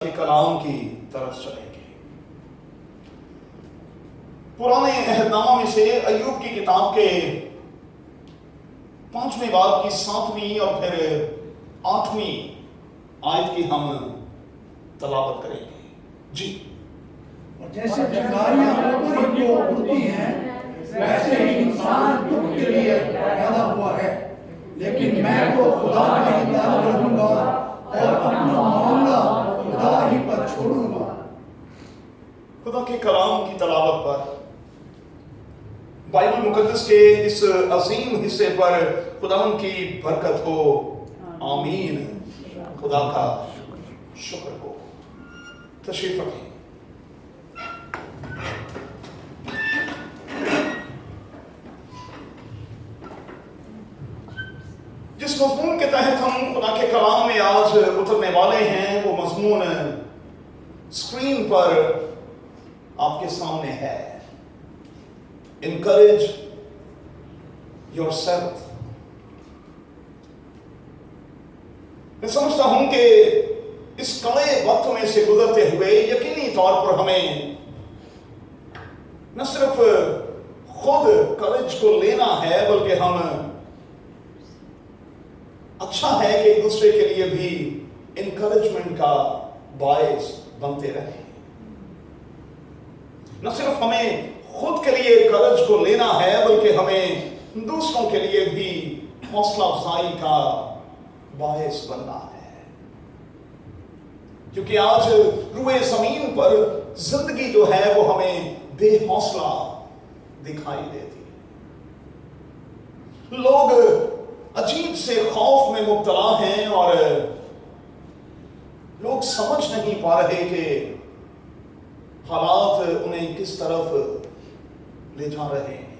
کے کلام کی طرف چلیں گے۔ پرانے عہد نامہ میں سے ایوب کی کتاب کے 5ویں باب کی 7ویں اور پھر 8ویں آیت کی ہم تلاوت کریں گے۔ جی، اور جیسے چنگاریاں اوپر کو اڑتی ہیں ویسے ہی انسان دکھ کے لیے پیدا ہوا ہے، لیکن میں تو خدا کا انتظار کروں گا اور اپنا معاملہ خدا ہی پر چھوڑوں گا۔ خدا کے کلام کی تلاوت پر، بائبل مقدس کے اس عظیم حصے پر خداوند کی برکت ہو، آمین۔ خدا کا شکر ہو۔ تشریف رکھیں۔ جس مضمون کے تحت ہم خدا کے کلام میں آج اترنے والے ہیں وہ مضمون اسکرین پر آپ کے سامنے ہے۔ Encourage yourself۔ میں سمجھتا ہوں کہ اس کڑے وقت میں سے گزرتے ہوئے یقینی طور پر ہمیں نہ صرف خود کریج کو لینا ہے بلکہ ہم اچھا ہے کہ ایک دوسرے کے لیے بھی انکریجمنٹ کا باعث بنتے رہیں۔ نہ صرف ہمیں خود کے لیے کریج کو لینا ہے بلکہ ہمیں دوسروں کے لیے بھی حوصلہ افزائی کا باعث بننا ہے، کیونکہ آج روئے زمین پر زندگی جو ہے وہ ہمیں بے حوصلہ دکھائی دیتی۔ لوگ عجیب سے خوف میں مبتلا ہیں اور لوگ سمجھ نہیں پا رہے کہ حالات انہیں کس طرف لے جا رہے ہیں۔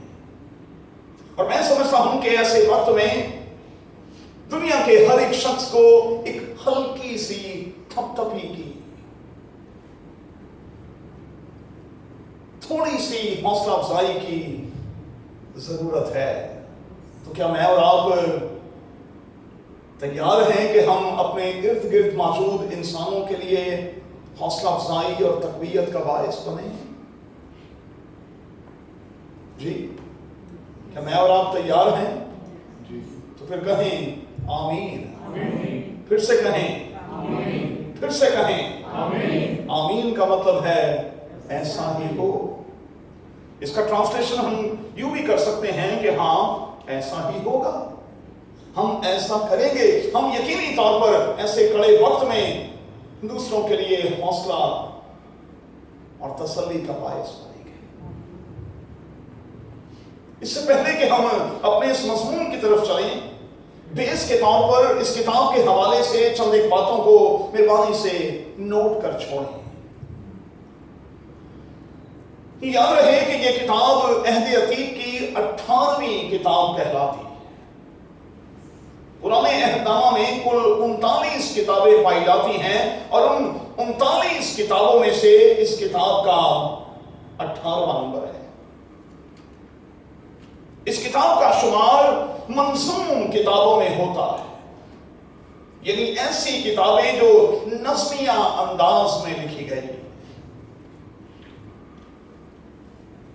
اور میں سمجھتا ہوں کہ ایسے وقت میں دنیا کے ہر ایک شخص کو ایک ہلکی سی تھپ تھپی کی، تھوڑی سی حوصلہ افزائی کی ضرورت ہے۔ تو کیا میں اور آپ تیار ہیں کہ ہم اپنے ارد گرد موجود انسانوں کے لیے حوصلہ افزائی اور تقویت کا باعث بنیں؟ جی، کیا میں اور آپ تیار ہیں؟ جی، تو پھر کہیں آمین۔ آمین۔ پھر سے کہیں آمین۔ پھر سے کہیں آمین۔ آمین کا مطلب ہے ایسا ہی ہو۔ اس کا ٹرانسلیشن ہم یوں بھی کر سکتے ہیں کہ ہاں ایسا ہی ہوگا، ہم ایسا کریں گے۔ ہم یقینی طور پر ایسے کڑے وقت میں دوسروں کے لیے حوصلہ اور تسلی کا باعث بنیں گے۔ اس سے پہلے کہ ہم اپنے اس مضمون کی طرف چلیں، بیس کے طور پر اس کتاب کے حوالے سے چند ایک باتوں کو مہربانی سے نوٹ کر چھوڑیں۔ یاد رہے کہ یہ کتاب عہد عتیق کی 18ویں کتاب کہلاتی ہے۔ پرانے عہد نامہ میں کل 39 کتابیں پائی جاتی ہیں اور ان 39 کتابوں میں سے اس کتاب کا 18واں نمبر ہے۔ اس کتاب کا شمار منظوم کتابوں میں ہوتا ہے، یعنی ایسی کتابیں جو نظمیہ انداز میں لکھی گئی۔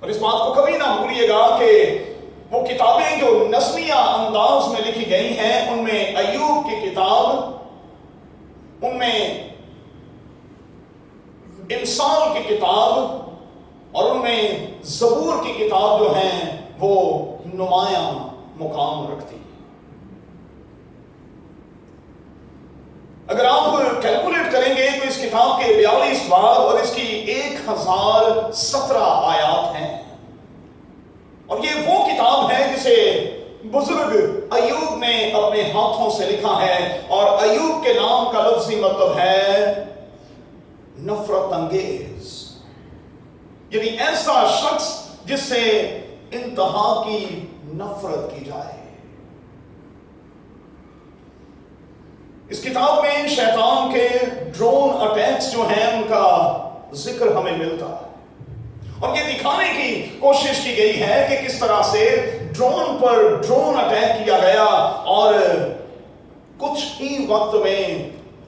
اور اس بات کو کبھی نہ بھولیے گا کہ وہ کتابیں جو نظمیہ انداز میں لکھی گئی ہیں ان میں ایوب کی کتاب، ان میں انسان کی کتاب اور ان میں زبور کی کتاب جو ہیں وہ نمایاں مقام رکھتی ہیں۔ اگر آپ کیلکولیٹ کریں گے تو اس کتاب کے 42 باب اور اس کی 1017 آیات ہیں، اور یہ وہ کتاب ہے جسے بزرگ ایوب نے اپنے ہاتھوں سے لکھا ہے، اور ایوب کے نام کا لفظی مطلب ہے نفرت انگیز، یعنی ایسا شخص جس سے انتہا کی نفرت کی جائے۔ اس کتاب میں شیطان کے ڈرون اٹیکس جو ہیں ان کا ذکر ہمیں ملتا ہے، اور یہ دکھانے کی کوشش کی گئی ہے کہ کس طرح سے ڈرون پر ڈرون اٹیک کیا گیا اور کچھ ہی وقت میں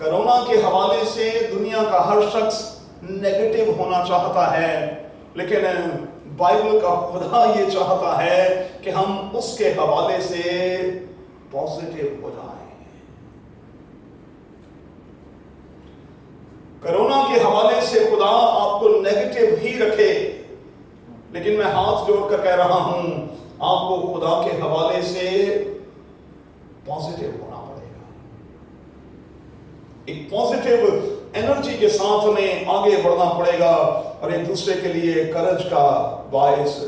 کرونا کے حوالے سے دنیا کا ہر شخص نیگیٹو ہونا چاہتا ہے، لیکن بائبل کا خدا یہ چاہتا ہے کہ ہم اس کے حوالے سے پازیٹیو ہو جائیں۔ کرونا کے حوالے سے خدا آپ کو نیگیٹو ہی رکھے، لیکن میں ہاتھ جوڑ کر کہہ رہا ہوں آپ کو خدا کے حوالے سے پازیٹیو ہونا پڑے گا۔ ایک پازیٹیو انرجی کے ساتھ ہمیں آگے بڑھنا پڑے گا اور ایک دوسرے کے لیے کرج کا باعث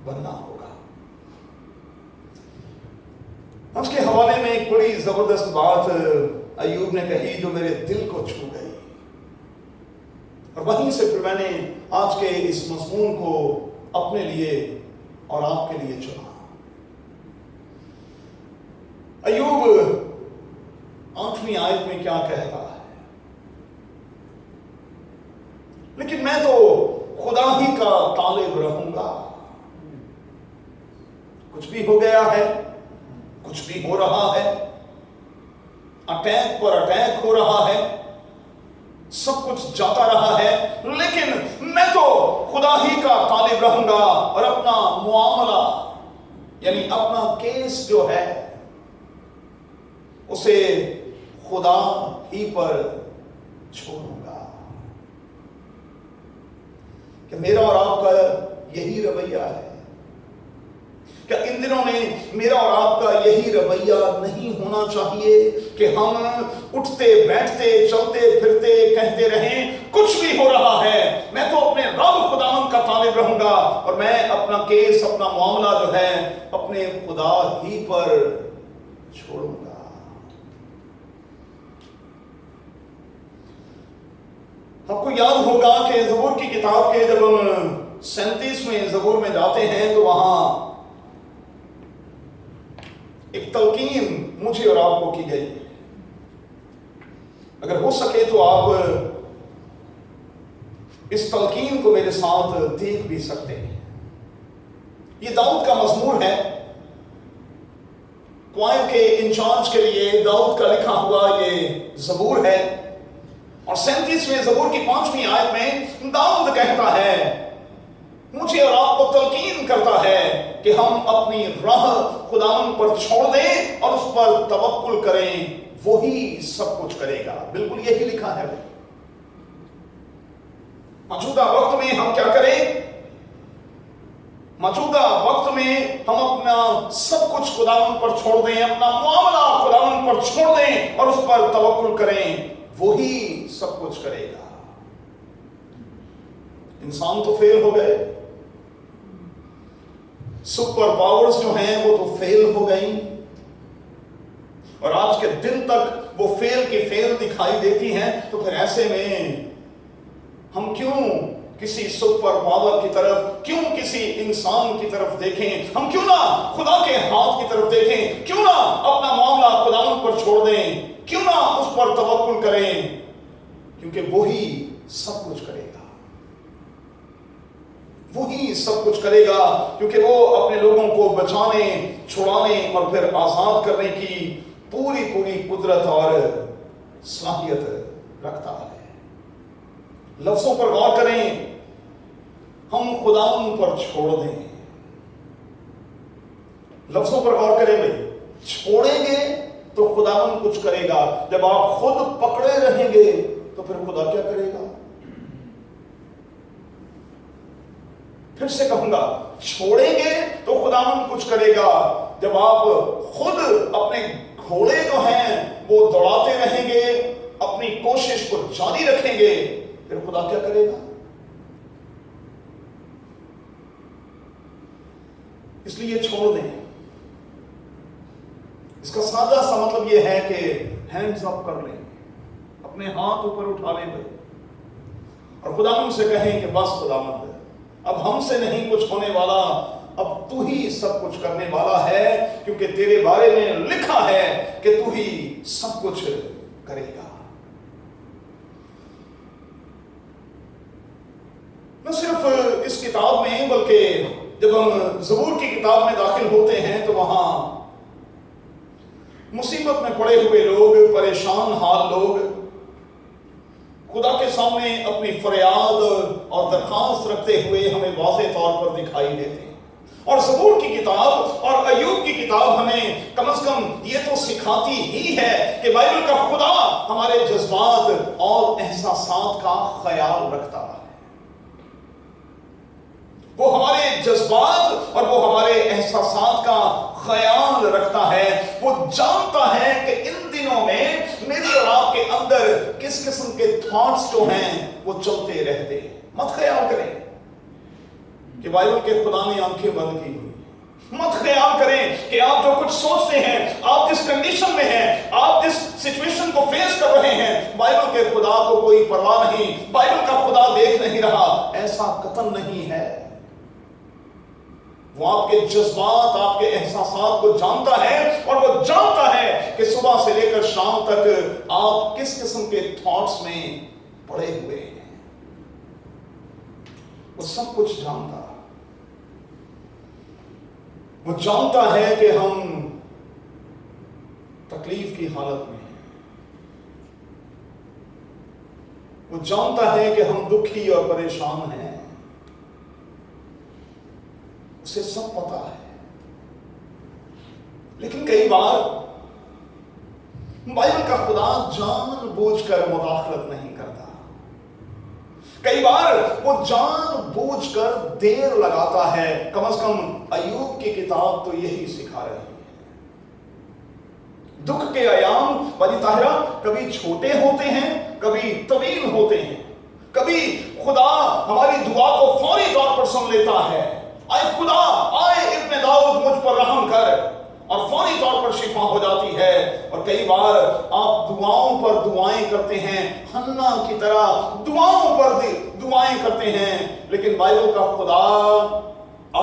بننا ہوگا۔ آج کے حوالے میں ایک بڑی زبردست بات ایوب نے کہی جو میرے دل کو چھو گئی، اور وہیں سے پھر میں نے آج کے اس مضمون کو اپنے لیے اور آپ کے لیے چنا۔ ایوب 8ویں آیت میں کیا کہتا ہے؟ لیکن میں تو خدا ہی کا طالب رہوں گا۔ کچھ بھی ہو گیا ہے، کچھ بھی ہو رہا ہے، اٹیک پر اٹیک ہو رہا ہے، سب کچھ جاتا رہا ہے، لیکن میں تو خدا ہی کا طالب رہوں گا اور اپنا معاملہ یعنی اپنا کیس جو ہے اسے خدا ہی پر چھوڑوں گا۔ کہ میرا اور آپ کا یہی رویہ ہے؟ کیا ان دنوں میں میرا اور آپ کا یہی رویہ نہیں ہونا چاہیے کہ ہم اٹھتے بیٹھتے چلتے پھرتے کہتے رہیں کچھ بھی ہو رہا ہے میں تو اپنے رب خداوند کا طالب رہوں گا اور میں اپنا کیس اپنا معاملہ جو ہے اپنے خدا ہی پر چھوڑوں گا۔ آپ کو یاد ہوگا کہ زبور کی کتاب کے جب ہم 37ویں زبور میں جاتے ہیں تو وہاں ایک تلقین مجھے اور آپ کو کی گئی ہے۔ اگر ہو سکے تو آپ اس تلقین کو میرے ساتھ دیکھ بھی سکتے ہیں۔ یہ داؤد کا مزمور ہے، کوائر کے انچارج کے لیے داؤد کا لکھا ہوا یہ زبور ہے، اور 37ویں زبور کی 5ویں آیت میں داؤد کہتا ہے، مجھے اور آپ کو تلقین کرتا ہے کہ ہم اپنی راہ خداوند پر چھوڑ دیں اور اس پر توکل کریں، وہی سب کچھ کرے گا۔ بالکل یہی لکھا ہے۔ موجودہ وقت میں ہم کیا کریں؟ موجودہ وقت میں ہم اپنا سب کچھ خداوند پر چھوڑ دیں، اپنا معاملہ خداوند پر چھوڑ دیں اور اس پر توکل کریں، وہی سب کچھ کرے گا۔ انسان تو فیل ہو گئے، سپر پاورز جو ہیں وہ تو فیل ہو گئیں، اور آج کے دن تک وہ فیل کی فیل دکھائی دیتی ہیں، تو پھر ایسے میں ہم کیوں کسی سپر پاور کی طرف، کیوں کسی انسان کی طرف دیکھیں؟ ہم کیوں نہ خدا کے ہاتھ کی طرف دیکھیں؟ کیوں نہ اپنا معاملہ خداوند پر چھوڑ دیں؟ کیوں نہ اس پر توکل کریں؟ کیونکہ وہی سب کچھ کرے گا، وہی سب کچھ کرے گا، کیونکہ وہ اپنے لوگوں کو بچانے، چھڑانے اور پھر آزاد کرنے کی پوری قدرت اور صلاحیت رکھتا ہے۔ لفظوں پر غور کریں، ہم خداوند پر چھوڑ دیں۔ لفظوں پر غور کریں بھائی، چھوڑیں گے تو خداوند کچھ کرے گا، جب آپ خود پکڑے رہیں گے تو پھر خدا کیا کرے گا؟ پھر سے کہوں گا، چھوڑیں گے تو خداوند کچھ کرے گا، جب آپ خود اپنے گھوڑے جو ہیں وہ دوڑاتے رہیں گے، اپنی کوشش کو جاری رکھیں گے، پھر خدا کیا کرے گا؟ اس لیے چھوڑ دیں۔ اس کا سادہ سا مطلب یہ ہے کہ ہینڈز اپ کر لیں، اپنے ہاتھ اوپر اٹھا لیں بھائی، اور خداوند سے کہیں کہ بس خداوند، اب ہم سے نہیں کچھ ہونے والا، اب تو ہی سب کچھ کرنے والا ہے، کیونکہ تیرے بارے میں لکھا ہے کہ تو ہی سب کچھ کرے گا۔ نہ صرف اس کتاب میں بلکہ جب ہم زبور کی کتاب میں داخل ہوتے ہیں تو وہاں مصیبت میں پڑے ہوئے لوگ، پریشان حال لوگ، خدا کے سامنے اپنی فریاد اور درخواست رکھتے ہوئے ہمیں واضح طور پر دکھائی دیتے ہیں. اور زبور کی کتاب اور ایوب کی کتاب ہمیں کم از کم یہ تو سکھاتی ہی ہے کہ بائبل کا خدا ہمارے جذبات اور احساسات کا خیال رکھتا ہے. وہ ہمارے جذبات اور وہ ہمارے احساسات کا خیال رکھتا ہے. وہ جانتا ہے کہ ان دنوں میں میرے اور آپ کے اندر کس قسم کے تھاٹس جو ہیں وہ چلتے رہتے ہیں. مت خیال کریں کہ بائبل کے خدا نے آنکھیں بند کی ہوئی. مت خیال کریں کہ آپ جو کچھ سوچتے ہیں، آپ جس کنڈیشن میں ہیں، آپ جس سچویشن کو فیس کر رہے ہیں، بائبل کے خدا کو کوئی پرواہ نہیں، بائبل کا خدا دیکھ نہیں رہا. ایسا قطعاً نہیں ہے. وہ آپ کے جذبات، آپ کے احساسات کو جانتا ہے اور وہ جانتا ہے کہ صبح سے لے کر شام تک آپ کس قسم کے تھاٹس میں پڑے ہوئے ہیں. وہ سب کچھ جانتا ہے. وہ جانتا ہے کہ ہم تکلیف کی حالت میں ہیں. وہ جانتا ہے کہ ہم دکھی اور پریشان ہیں. اسے سب پتا ہے. لیکن کئی بار بائبل کا خدا جان بوجھ کر مداخلت نہیں کرتا. کئی بار وہ جان بوجھ کر دیر لگاتا ہے. کم از کم ایوب کی کتاب تو یہی سکھا رہی ہے. دکھ کے ایام والی طاہرہ کبھی چھوٹے ہوتے ہیں، کبھی طویل ہوتے ہیں. کبھی خدا ہماری دعا کو فوری طور پر سن لیتا ہے. اے خدا، آئے ابن داؤد مجھ پر رحم کر، اور فوری طور پر شفا ہو جاتی ہے. اور کئی بار آپ دعاؤں پر دعائیں کرتے ہیں، حنا کی طرح دعاؤں پر دعائیں کرتے ہیں، لیکن بائبل کا خدا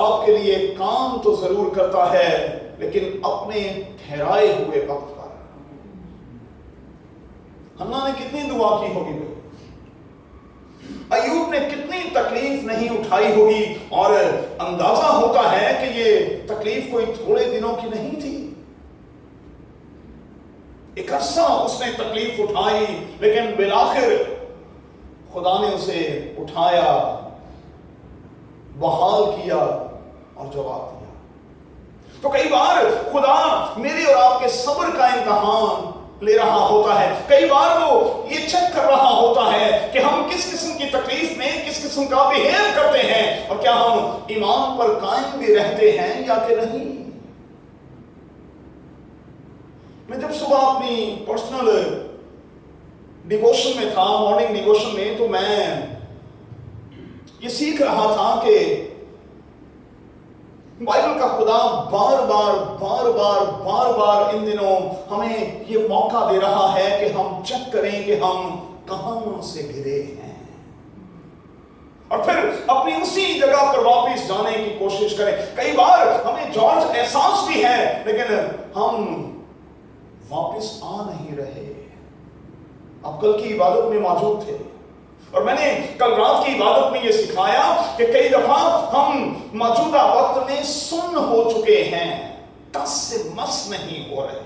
آپ کے لیے کام تو ضرور کرتا ہے لیکن اپنے ٹھہرائے ہوئے وقت پر. حنا نے کتنی دعا کی ہوگی بھائی، ایوب نے کتنی تکلیف نہیں اٹھائی ہوگی، اور اندازہ ہوتا ہے کہ یہ تکلیف کوئی تھوڑے دنوں کی نہیں تھی. ایک عرصہ اس نے تکلیف اٹھائی، لیکن بالآخر خدا نے اسے اٹھایا، بحال کیا اور جواب دیا. تو کئی بار خدا میرے اور آپ کے صبر کا امتحان لے رہا ہوتا ہے. کئی بار وہ یہ چیک کر رہا ہوتا ہے کہ ہم کس قسم کی تکلیف میں کس قسم کا بہیو کرتے ہیں، اور کیا ہم ایمان پر قائم بھی رہتے ہیں یا کہ نہیں. میں جب صبح اپنی پرسنل ڈیووشن میں تھا، مارننگ ڈیووشن میں، تو میں یہ سیکھ رہا تھا کہ بائبل کا خدا بار بار ان دنوں ہمیں یہ موقع دے رہا ہے کہ ہم چیک کریں کہ ہم کہاں سے گرے ہیں، اور پھر اپنی اسی جگہ پر واپس جانے کی کوشش کریں. کئی بار ہمیں جارج احساس بھی ہے لیکن ہم واپس آ نہیں رہے. آپ کل کی عبادت میں موجود تھے، اور میں نے کل رات کی عبادت میں یہ سکھایا کہ کئی دفعہ ہم موجودہ وقت میں سن ہو چکے ہیں، ٹس سے مس نہیں ہو رہے.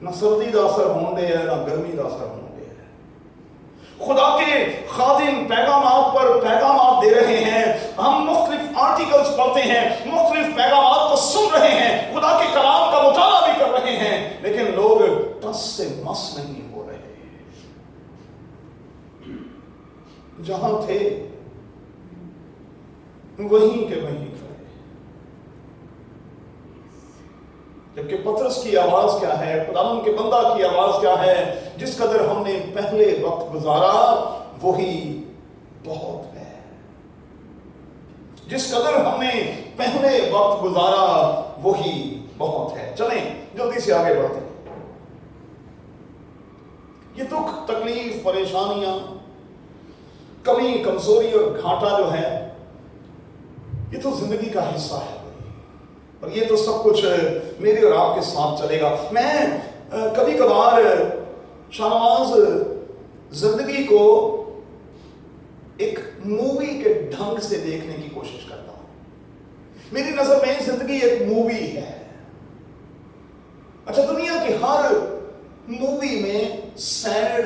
نہ سردی کا اثر ہونے ہے، نہ گرمی کا اثر ہونے ہے. خدا کے خادم پیغامات پر پیغامات دے رہے ہیں، ہم مختلف آرٹیکلز پڑھتے ہیں، مختلف پیغامات کو سن رہے ہیں، خدا کے کلام کا مطالعہ بھی کر رہے ہیں، لیکن لوگ ٹس سے مس نہیں ہو رہے. جہاں تھے وہیں کے وہیں کھڑے. جبکہ پطرس کی آواز کیا ہے، خداوند کے بندہ کی آواز کیا ہے، جس قدر ہم نے پہلے وقت گزارا وہی بہت ہے. جس قدر ہم نے پہلے وقت گزارا وہی بہت ہے. چلیں جلدی سے آگے بڑھتے ہیں. یہ دکھ، تکلیف، پریشانیاں، کمی، کمزوری اور گھاٹا جو ہے، یہ تو زندگی کا حصہ ہے، اور یہ تو سب کچھ میرے اور آپ کے ساتھ چلے گا. میں کبھی کبھار شاہنواز زندگی کو ایک مووی کے ڈھنگ سے دیکھنے کی کوشش کرتا ہوں. میری نظر میں زندگی ایک مووی ہے. اچھا، دنیا کی ہر مووی میں سیڈ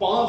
5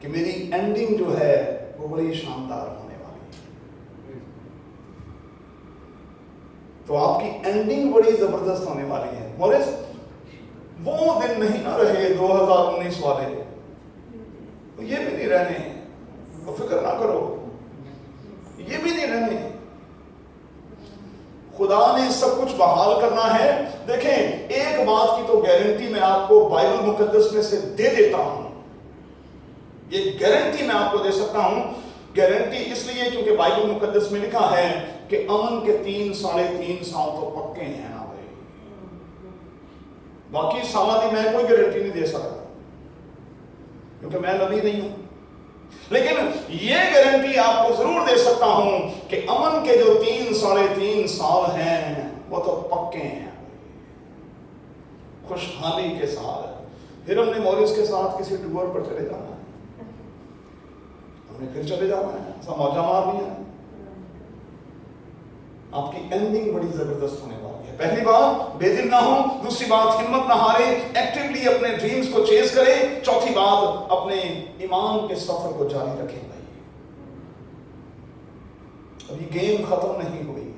کہ میری اینڈنگ جو ہے وہ بڑی شاندار ہونے والی ہے. تو آپ کی اینڈنگ بڑی زبردست ہونے والی ہے. مورس وہ دن نہیں نہ رہے 2019 والے, یہ بھی نہیں رہنے, تو فکر نہ کرو, یہ بھی نہیں رہنے. خدا نے سب کچھ بحال کرنا ہے. دیکھیں ایک بات کی تو گارنٹی میں آپ کو بائبل مقدس میں سے دے دیتا ہوں, یہ گارنٹی میں آپ کو دے سکتا ہوں. گارنٹی اس لیے کیونکہ بائبل مقدس میں لکھا ہے کہ امن کے 3-3.5 سال تو پکے ہیں نا بھائی. باقی سالہ دی میں کوئی گارنٹی نہیں دے سکتا کیونکہ میں نبی نہیں ہوں, لیکن یہ گارنٹی آپ کو ضرور دے سکتا ہوں کہ امن کے جو 3-3.5 سال ہیں وہ تو پکے ہیں, خوشحالی کے ساتھ. پھر ہم نے مورس کے ساتھ کسی ٹور پر چلے جانا ہے, ہم نے پھر چلے جانا ہے, ایسا موجہ مار لیا ہے. آپ کی اینڈنگ بڑی زبردست ہونے والی ہے. پہلی بات بے دل نہ ہو, دوسری بات ہمت نہ ہارے, ایکٹیولی اپنے ڈریمز کو چیز کرے, چوتھی بات اپنے ایمان کے سفر کو جاری رکھیں. بھائی اب یہ گیم ختم نہیں ہوئی.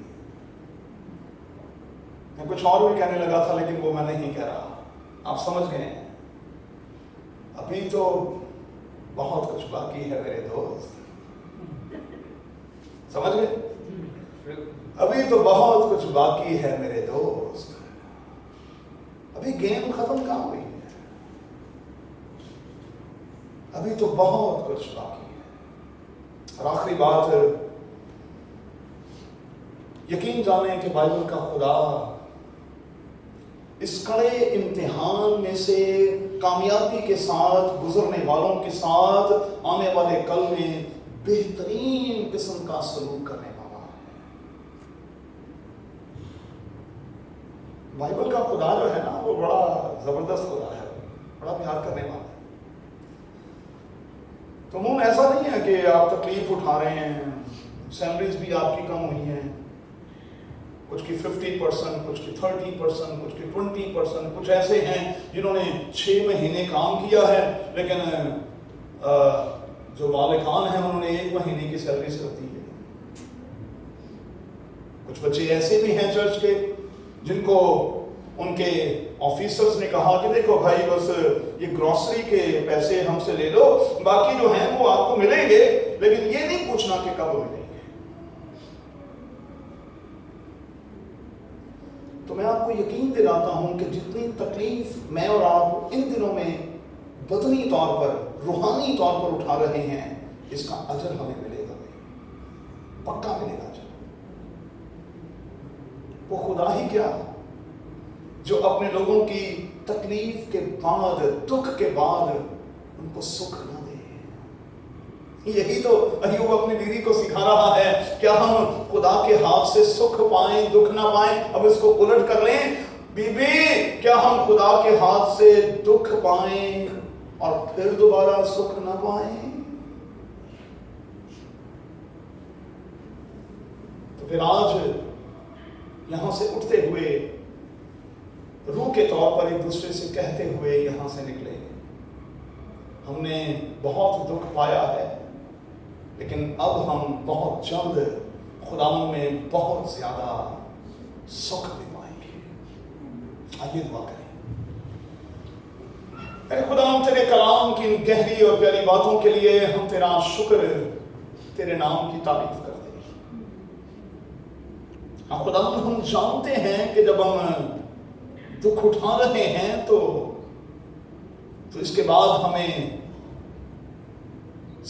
میں کچھ اور بھی کہنے لگا تھا لیکن وہ میں نہیں کہہ رہا, آپ سمجھ گئے. ابھی تو بہت کچھ باقی ہے میرے دوست, سمجھ گئے. ابھی تو بہت کچھ باقی ہے میرے دوست, ابھی گیم ختم کہاں ہوئی ہے, ابھی تو بہت کچھ باقی ہے. اور آخری بات, یقین جانیں کہ بائبل کا خدا اس کڑے امتحان میں سے کامیابی کے ساتھ گزرنے والوں کے ساتھ آنے والے کل میں بہترین قسم کا سلوک کرنے والا ہے. بائبل کا خدا جو ہے نا وہ بڑا زبردست خدا ہے, بڑا پیار کرنے والا ہے. تو عموماً ایسا نہیں ہے کہ آپ تکلیف اٹھا رہے ہیں, سیلریز بھی آپ کی کم ہوئی ہیں, کچھ کی 50%, کچھ کی 30%, کچھ کی 20%. کچھ ایسے ہیں جنہوں نے 6 مہینے کام کیا ہے لیکن جو مالکان ہیں انہوں نے 1 مہینے کی سیلری سے رکھ دی ہے. کچھ بچے ایسے بھی ہیں چرچ کے جن کو ان کے آفیسرز نے کہا کہ دیکھو بھائی بس یہ گروسری کے پیسے ہم سے لے لو, باقی جو ہیں وہ آپ کو ملیں گے, لیکن یہ نہیں پوچھنا کہ کب ملیں گے. تو میں آپ کو یقین دلاتا ہوں کہ جتنی تکلیف میں اور آپ ان دنوں میں بدنی طور پر, روحانی طور پر اٹھا رہے ہیں, اس کا اجر ہمیں ملے گا, پکا ملے گا اجر. وہ خدا ہی کیا جو اپنے لوگوں کی تکلیف کے بعد, دکھ کے بعد ان کو سکھ نہ دے. یہی تو ایوب اپنی بیوی کو سکھا رہا ہے, کیا ہم خدا کے ہاتھ سے سکھ پائیں دکھ نہ پائیں. اب اس کو الٹ کر لیں, بی بی کیا ہم خدا کے ہاتھ سے دکھ پائیں اور پھر دوبارہ سکھ نہ پائیں. تو پھر آج یہاں سے اٹھتے ہوئے روح کے طور پر ایک دوسرے سے کہتے ہوئے یہاں سے نکلے, ہم نے بہت دکھ پایا ہے لیکن اب ہم بہت جلد خداوند میں بہت زیادہ سکھ بھی پائیں گے. آئیے دعا کریں. اے خداوند تیرے کلام کی ان گہری اور پیاری باتوں کے لیے ہم تیرا شکر, تیرے نام کی تعریف کرتے ہیں. خداوند ہم جانتے ہیں کہ جب ہم دکھ اٹھا رہے ہیں تو اس کے بعد ہمیں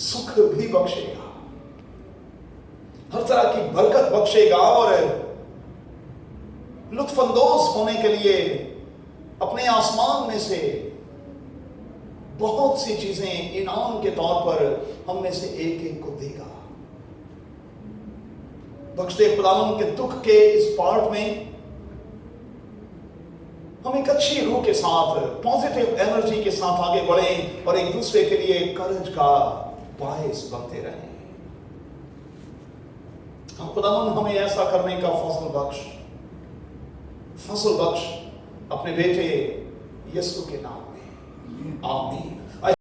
سکھ بھی بخشے گا, ہر طرح کی برکت بخشے گا, اور لطف اندوز ہونے کے لیے اپنے آسمان میں سے بہت سی چیزیں انعام کے طور پر ہم میں سے ایک ایک کو دے گا. بخش دے خداوند کے دکھ کے اس پارٹ میں ہم ایک اچھی روح کے ساتھ, پازیٹیو انرجی کے ساتھ آگے بڑھیں اور ایک دوسرے کے لیے کرج کا باعث بنتے رہیں. خداوند ہمیں ایسا کرنے کا فضل بخش اپنے بیٹے یسوع کے نام میں, آمین.